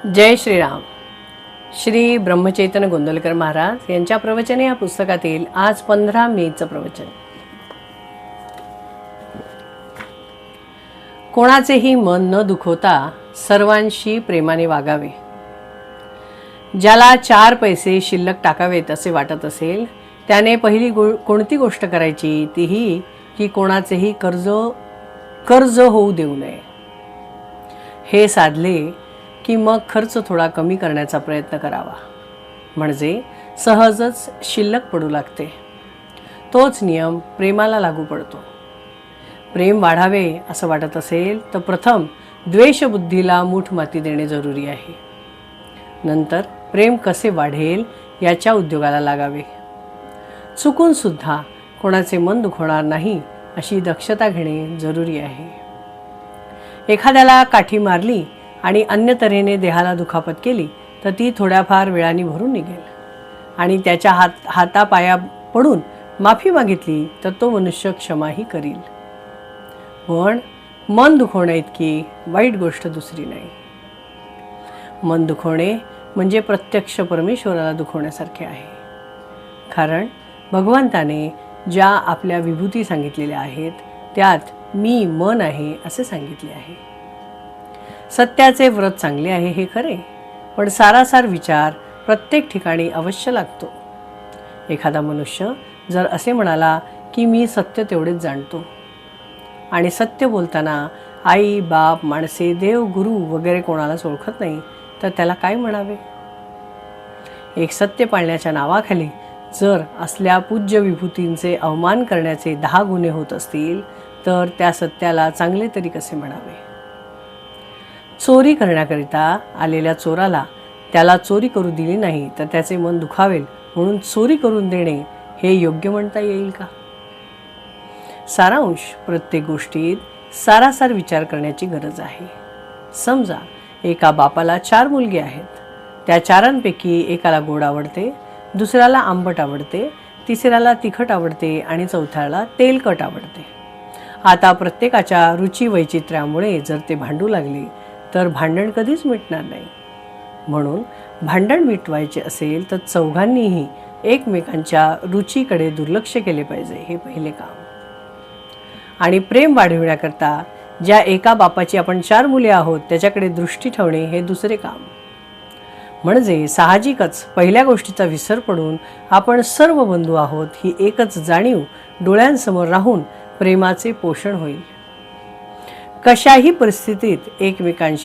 जय श्रीराम. श्री ब्रह्मचैतन्य गोंदवलेकर महाराज यांच्या प्रवचने या पुस्तकातील आज 15 मेचं प्रवचन. कोणाचेही मन न दुखवता सर्वांशी प्रेमाने वागावे. ज्याला 4 पैसे शिल्लक टाकावेत असे वाटत असेल त्याने पहिली कोणती गोष्ट करायची ती ही की कोणाचेही कर्ज होऊ देऊ नये. हे साधले की मग खर्च थोडा कमी करण्याचा प्रयत्न करावा, म्हणजे सहजच शिल्लक पडू लागते. तोच नियम प्रेमाला लागू पडतो. प्रेम वाढावे असं वाटत असेल तर प्रथम द्वेषबुद्धीला मूठ माती देणे जरुरी आहे. नंतर प्रेम कसे वाढेल याच्या उद्योगाला लागावे. चुकून सुद्धा कोणाचे मन दुखवणार नाही अशी दक्षता घेणे जरुरी आहे. एखाद्याला काठी मारली आणि अन्य तऱ्हेने देहाला दुखापत केली तर ती थोड्याफार वेळाने भरून निघेल आणि त्याच्या हातापाया पडून माफी मागितली तर तो मनुष्य क्षमाही करील. पण मन दुखवणे इतकी वाईट गोष्ट दुसरी नाही. मन दुखवणे म्हणजे प्रत्यक्ष परमेश्वराला दुखवण्यासारखे आहे. कारण भगवंताने ज्या आपल्या विभूती सांगितलेल्या आहेत त्यात मी मन आहे असे सांगितले आहे. सत्याचे व्रत चांगले आहे हे खरे, पण सारासार विचार प्रत्येक ठिकाणी अवश्य लागतो. एखादा मनुष्य जर असे म्हणाला की मी सत्य तेवढेच जाणतो आणि सत्य बोलताना आई बाप माणसे देव गुरु वगैरे कोणालाच ओळखत नाही तर त्याला काय म्हणावे. एक सत्य पाळण्याच्या नावाखाली जर असल्या पूज्य विभूतींचे अवमान करण्याचे 10 गुन्हे होत असतील तर त्या सत्याला चांगले तरी कसे म्हणावे. चोरी करण्याकरिता आलेल्या चोराला त्याला चोरी करू दिली नाही तर त्याचे मन दुखावेल म्हणून चोरी करून देणे हे योग्य म्हणता येईल का. सारांश प्रत्येक गोष्टीत सारासार विचार करण्याची गरज आहे. समजा एका बापाला 4 मुलगे आहेत. त्या 4 एकाला गोड आवडते, दुसऱ्याला आंबट आवडते, तिसऱ्याला तिखट आवडते आणि चौथ्याला तेलकट आवडते. आता प्रत्येकाच्या रुची वैचित्र्यामुळे जर ते भांडू लागले तर भांडण कधीच मिटणार नाही. म्हणून भांडण मिटवायचे असेल तर चौघांनीही एकमेकांच्या रुचीकडे दुर्लक्ष केले पाहिजे, हे पहिले काम. आणि प्रेम वाढविण्याकरता ज्या एका बापाची आपण 4 मुले आहोत त्याच्याकडे दृष्टी ठेवणे हे दुसरे काम. म्हणजे साहजिकच पहिल्या गोष्टीचा विसर पडून आपण सर्व बंधू आहोत ही एकच जाणीव डोळ्यांसमोर राहून प्रेमाचे पोषण होईल. कशाही परिस्थितीत एकमेकांशी